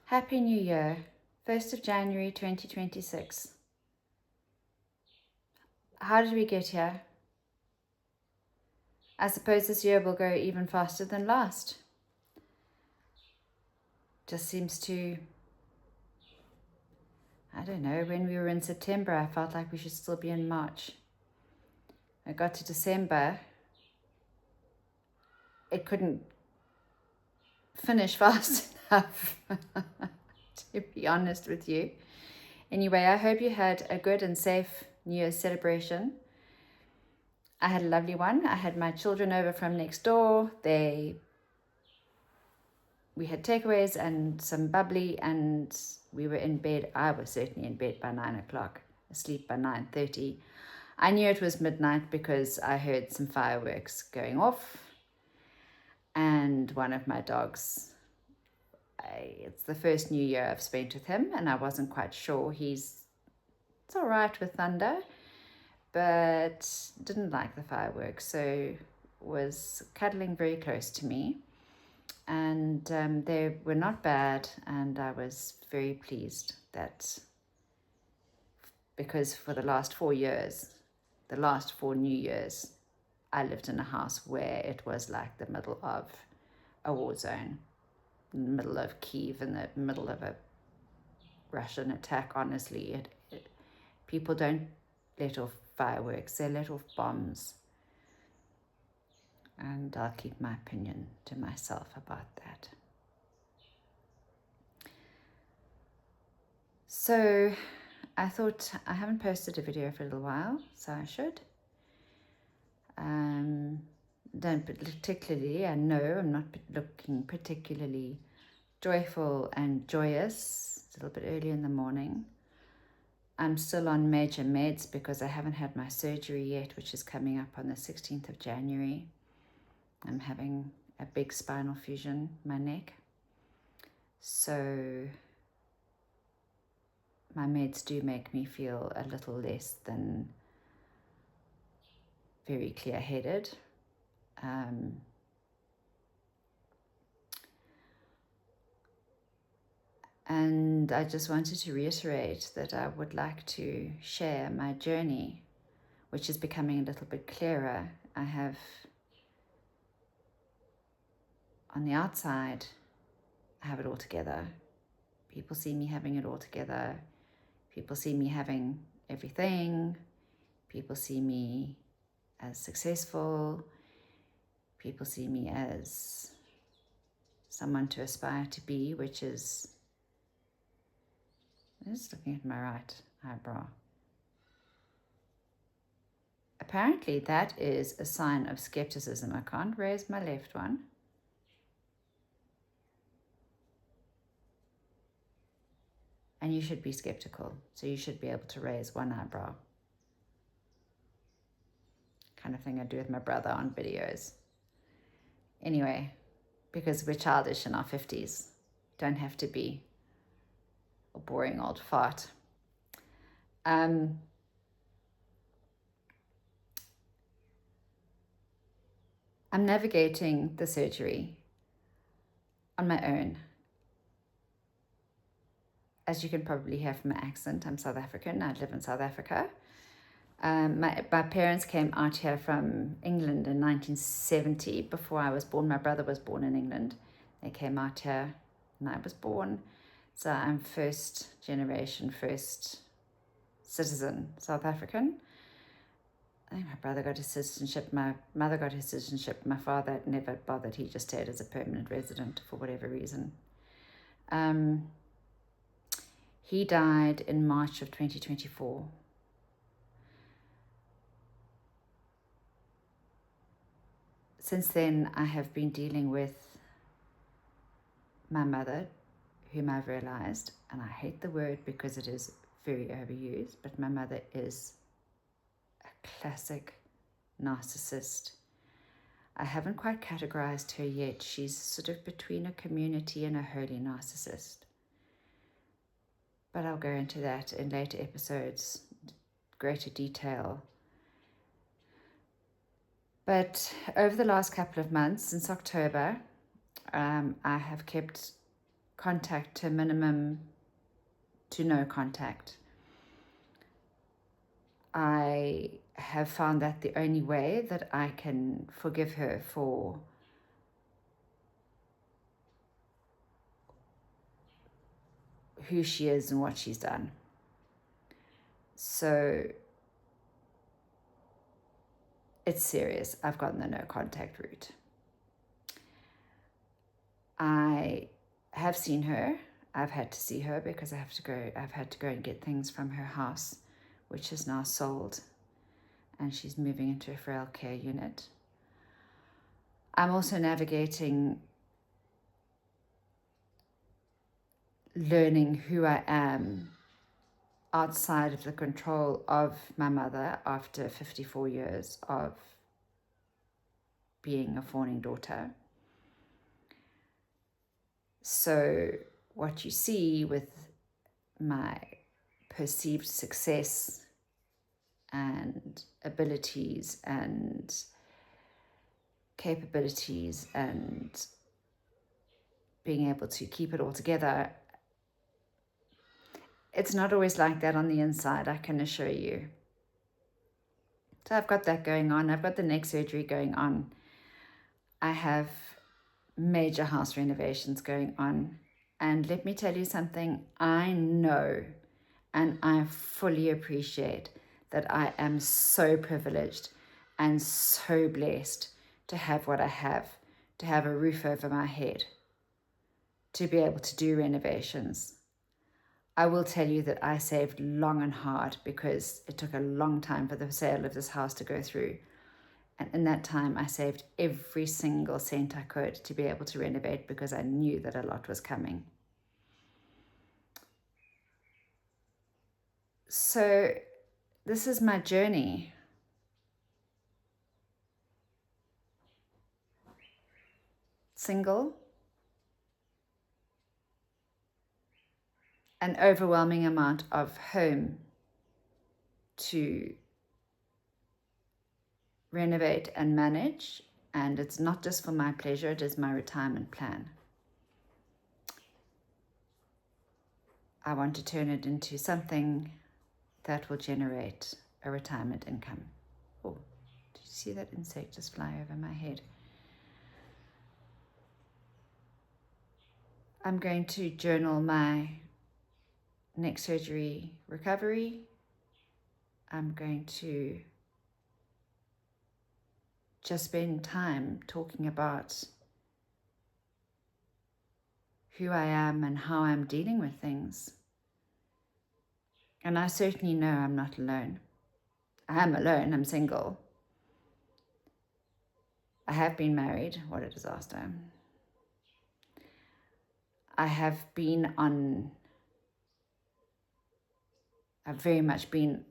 Happy New Year, 1st of January 2026. How did we get here? I suppose this year will go even faster than last. Just seems to, I don't know, when we were in September, I felt like we should still be in March. I got to December, it couldn't finish fast enough, to be honest with you. Anyway, I hope you had a good and safe New Year's celebration. I had a lovely one. I had my children over from next door. We had takeaways and some bubbly, and we were in bed. I was certainly in bed by 9 o'clock, asleep by 9:30. I knew it was midnight because I heard some fireworks going off, and one of my dogs, it's the first New Year I've spent with him, and I wasn't quite sure. It's all right with thunder, but didn't like the fireworks, so was cuddling very close to me. And they were not bad, and I was very pleased that, because for the last 4 years, the last 4 New Years, I lived in a house where it was like the middle of a war zone, in the middle of Kiev, in the middle of a Russian attack. Honestly, people don't let off fireworks, they let off bombs. And I'll keep my opinion to myself about that. So I thought, I haven't posted a video for a little while, so I should. Don't particularly, I know I'm not looking particularly joyful and joyous. It's a little bit early in the morning. I'm still on major meds because I haven't had my surgery yet, which is coming up on the 16th of January. I'm having a big spinal fusion in my neck. So my meds do make me feel a little less than very clear-headed. And I just wanted to reiterate that I would like to share my journey, which is becoming a little bit clearer. I have, on the outside, I have it all together. People see me having it all together. People see me having everything. People see me as successful. People see me as someone to aspire to be, which is, I'm just looking at my right eyebrow. Apparently that is a sign of skepticism. I can't raise my left one. And you should be skeptical, so you should be able to raise one eyebrow. Kind of thing I do with my brother on videos. Anyway, because we're childish in our 50s, don't have to be a boring old fart. I'm navigating the surgery on my own. As you can probably hear from my accent, I'm South African. I live in South Africa. My parents came out here from England in 1970. Before I was born, my brother was born in England. They came out here and I was born. So I'm first generation, first citizen South African. I think my brother got his citizenship, my mother got his citizenship, my father never bothered, he just stayed as a permanent resident for whatever reason. He died in March of 2024. Since then, I have been dealing with my mother, whom I've realized, and I hate the word because it is very overused, but my mother is a classic narcissist. I haven't quite categorized her yet. She's sort of between a community and a holy narcissist. But I'll go into that in later episodes, greater detail. But over the last couple of months, since October, I have kept contact to a minimum to no contact. I have found that the only way that I can forgive her for who she is and what she's done. So it's serious. I've gotten the no contact route. I have seen her. I've had to see her because I've had to go and get things from her house, which is now sold, and she's moving into a frail care unit. I'm also navigating learning who I am outside of the control of my mother after 54 years of being a fawning daughter. So what you see with my perceived success and abilities and capabilities and being able to keep it all together, it's not always like that on the inside, I can assure you. So I've got that going on. I've got the neck surgery going on. I have major house renovations going on. And let me tell you something, I know and I fully appreciate that I am so privileged and so blessed to have what I have a roof over my head, to be able to do renovations. I will tell you that I saved long and hard because it took a long time for the sale of this house to go through. And in that time, I saved every single cent I could to be able to renovate because I knew that a lot was coming. So this is my journey. Single, an overwhelming amount of home to renovate and manage, and it's not just for my pleasure, it is my retirement plan. I want to turn it into something that will generate a retirement income. Oh, did you see that insect just fly over my head? I'm going to journal my neck surgery recovery. I'm going to just spend time talking about who I am and how I'm dealing with things. And I certainly know I'm not alone. I am alone, I'm single. I have been married, what a disaster. I've very much been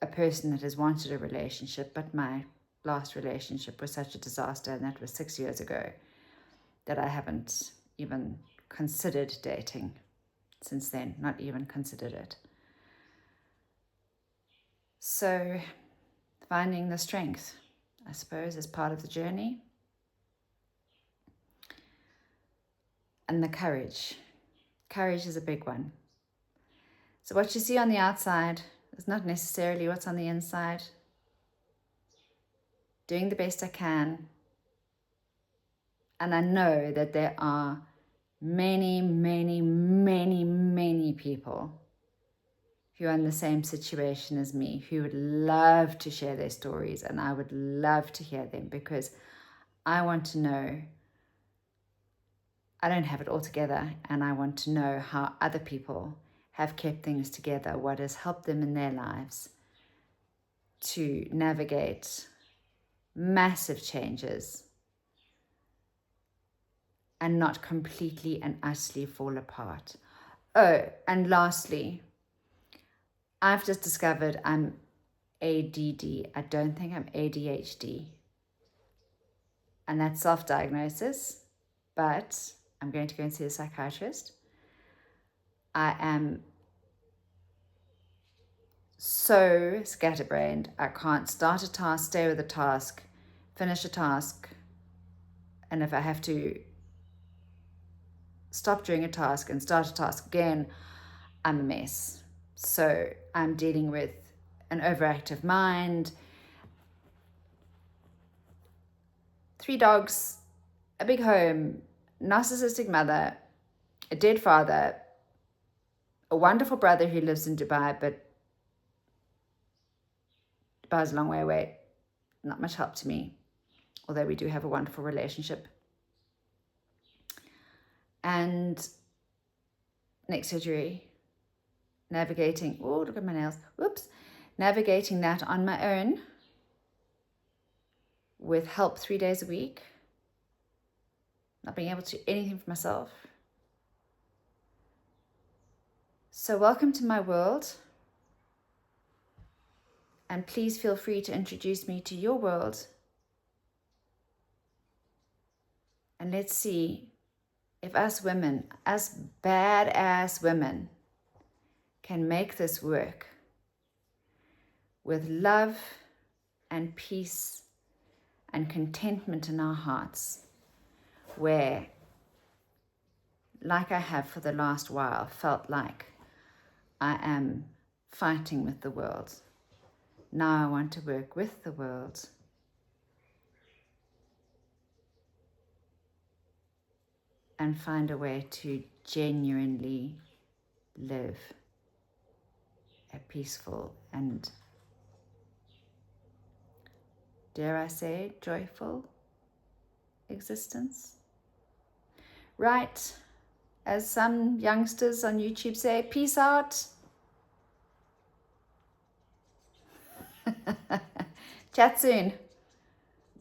a person that has wanted a relationship, but my last relationship was such a disaster, and that was 6 years ago, that I haven't even considered dating since then, not even considered it. So finding the strength, I suppose, is part of the journey. And the courage. Courage is a big one. So what you see on the outside is not necessarily what's on the inside. Doing the best I can. And I know that there are many, many, many, many people who are in the same situation as me, who would love to share their stories, and I would love to hear them, because I want to know, I don't have it all together, and I want to know how other people have kept things together, what has helped them in their lives to navigate massive changes and not completely and utterly fall apart. Oh, and lastly, I've just discovered I'm ADD. I don't think I'm ADHD. And that's self-diagnosis, but I'm going to go and see a psychiatrist. I am so scatterbrained. I can't start a task, stay with a task, finish a task, and if I have to stop doing a task and start a task again, I'm a mess. So I'm dealing with an overactive mind, 3 dogs, a big home, narcissistic mother, a dead father, a wonderful brother who lives in Dubai, but Dubai's a long way away. Not much help to me, although we do have a wonderful relationship. And neck surgery, navigating, oh, look at my nails, whoops, navigating that on my own with help 3 days a week, not being able to do anything for myself. So welcome to my world, and please feel free to introduce me to your world, and let's see if us women, us badass women, can make this work with love and peace and contentment in our hearts, where, like I have for the last while, felt like I am fighting with the world. Now I want to work with the world. And find a way to genuinely live a peaceful and, dare I say, joyful existence. Right, as some youngsters on YouTube say, peace out. Chat soon.